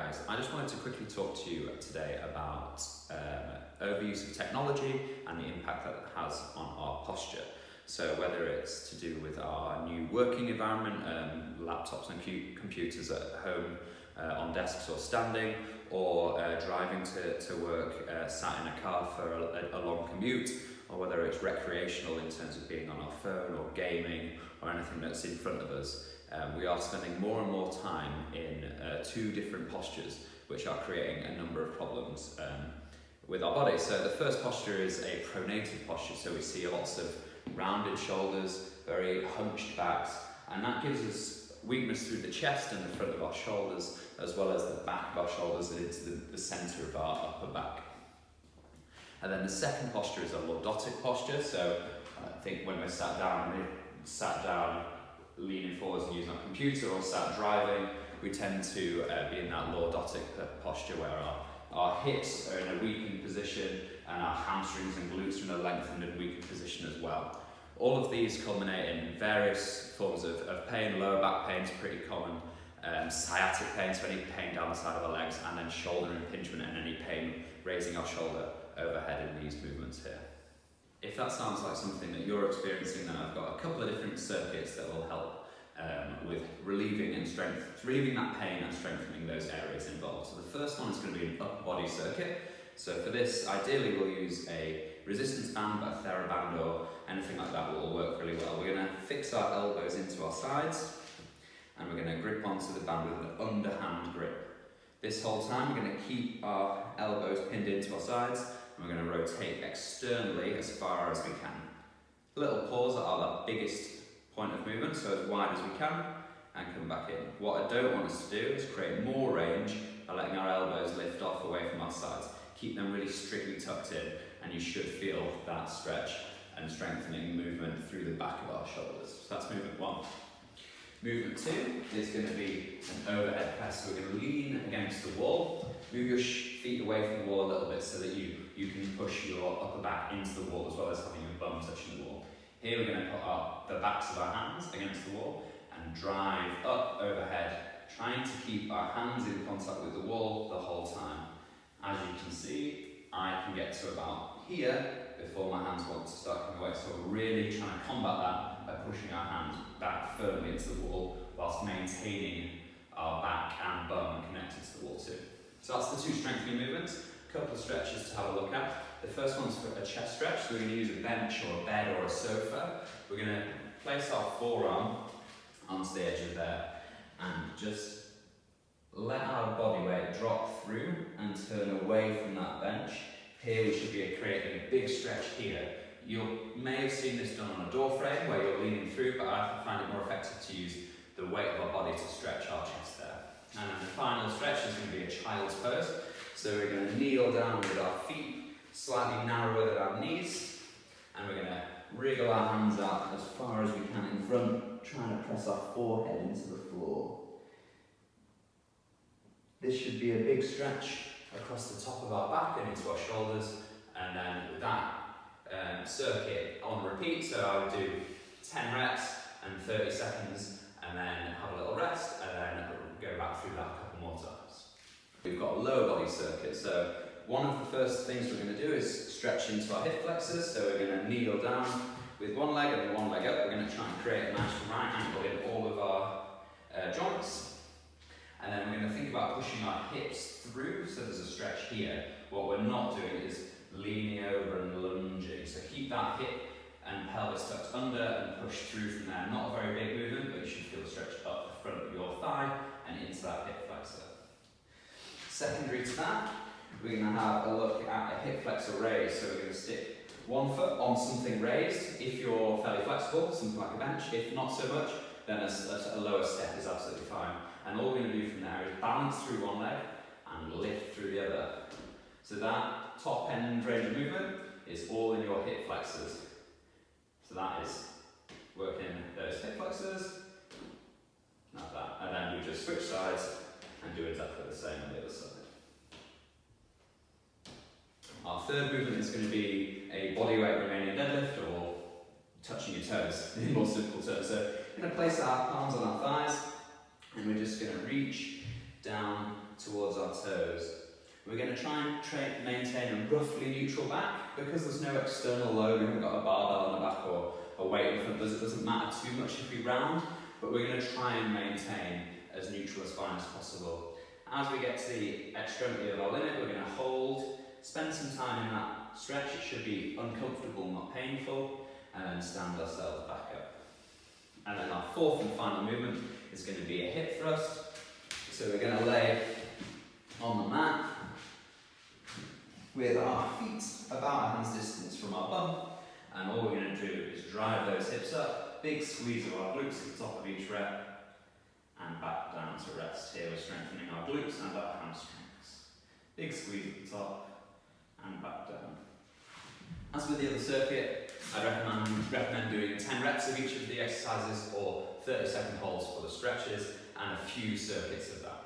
guys, I just wanted to quickly talk to you today about overuse of technology and the impact that it has on our posture. So whether it's to do with our new working environment, laptops and computers at home, on desks or standing, or driving to work sat in a car for a long commute, or whether it's recreational in terms of being on our phone or gaming or anything that's in front of us. We are spending more and more time in two different postures, which are creating a number of problems with our body. So the first posture is a pronated posture, so we see lots of rounded shoulders, very hunched backs, and that gives us weakness through the chest and the front of our shoulders, as well as the back of our shoulders and into the centre of our upper back. And then the second posture is a lordotic posture, so I think when we're sat down leaning forwards and using our computer, or sat driving, we tend to be in that lordotic posture where our hips are in a weakened position and our hamstrings and glutes are in a lengthened and weakened position as well. All of these culminate in various forms of pain. Lower back pain is pretty common, sciatic pain, so any pain down the side of our legs, and then shoulder impingement and any pain raising our shoulder overhead in these movements here. If that sounds like something that you're experiencing, then I've got a couple of different circuits that will help with relieving that pain and strengthening those areas involved. So the first one is going to be an upper body circuit. So for this, ideally we'll use a resistance band, but a TheraBand or anything like that will work really well. We're going to fix our elbows into our sides, and we're going to grip onto the band with an underhand grip. This whole time we're going to keep our elbows pinned into our sides, and we're going to rotate externally as far as we can. Little pause at our biggest point of movement, so as wide as we can, and come back in. What I don't want us to do is create more range by letting our elbows lift off away from our sides. Keep them really strictly tucked in, and you should feel that stretch and strengthening movement through the back of our shoulders. So that's movement one. Movement two is going to be an overhead press. So we're going to lean against the wall, move your feet away from the wall a little bit so that you can push your upper back into the wall, as well as having your bum touching the wall. Here we're going to put the backs of our hands against the wall and drive up overhead, trying to keep our hands in contact with the wall the whole time. As you can see, I can get to about here before my hands want to start coming away. So we're really trying to combat that by pushing our hands back firmly into the wall, whilst maintaining our back and bum connected to the wall too. So that's the two strengthening movements. A couple of stretches to have a look at. The first one's for a chest stretch. So we're going to use a bench or a bed or a sofa. We're going to place our forearm onto the edge of there and just let our body weight drop through and turn away from that bench. Here we should be creating a big stretch here. You may have seen this done on a door frame where you're leaning through, but I find it more effective to use the weight of our body to stretch our chest there. And then the final stretch is going to be a child's pose. So we're going to kneel down with our feet slightly narrower than our knees, and we're going to wriggle our hands out as far as we can in front, trying to press our forehead into the floor. This should be a big stretch across the top of our back and into our shoulders, and then with that circuit on repeat, so I would do 10 reps and 30 seconds, and then have a little rest, and then go back through that a couple more times. We've got a lower body circuit, so one of the first things we're going to do is stretch into our hip flexors. So we're going to kneel down with one leg and then one leg up. We're going to try and create a nice right angle in all of our joints. And then we're going to think about pushing our hips through, so there's a stretch here. What we're not doing is leaning over and lunging. So keep that hip and pelvis tucked under and push through from there. Not a very big movement, but you should feel the stretch up the front of your thigh and into that hip flexor. Secondary to that, we're going to have a look at a hip flexor raise. So we're going to stick one foot on something raised if you're fairly flexible, something like a bench. If not so much, then a lower step is absolutely fine. And all we're going to do from there is balance through one leg and lift through the other. So that top end range of movement is all in your hip flexors. So that is working those hip flexors, like that. And then we just switch sides and do exactly the same on the other side. Our third movement is going to be a bodyweight Romanian deadlift, or touching your toes in more simple terms. So we're going to place our palms on our thighs, and we're just going to reach down towards our toes. We're going to try and maintain a roughly neutral back. Because there's no external load, we haven't got a barbell on the back or a weight in front of us, it doesn't matter too much if we round, but we're going to try and maintain as neutral a spine as possible. As we get to the extremity of our limit, we're going to hold, spend some time in that stretch. It should be uncomfortable, not painful, and then stand ourselves back up. And then our fourth and final movement is going to be a hip thrust. So we're going to lay on the mat with our feet about a hand's distance from our bum, and all we're going to do is drive those hips up, big squeeze of our glutes at the top of each rep, and back down to rest. Here we're strengthening our glutes and our hamstrings. Big squeeze at the top, and back down. As with the other circuit, I recommend doing 10 reps of each of the exercises or 30-second holds for the stretches and a few circuits of that.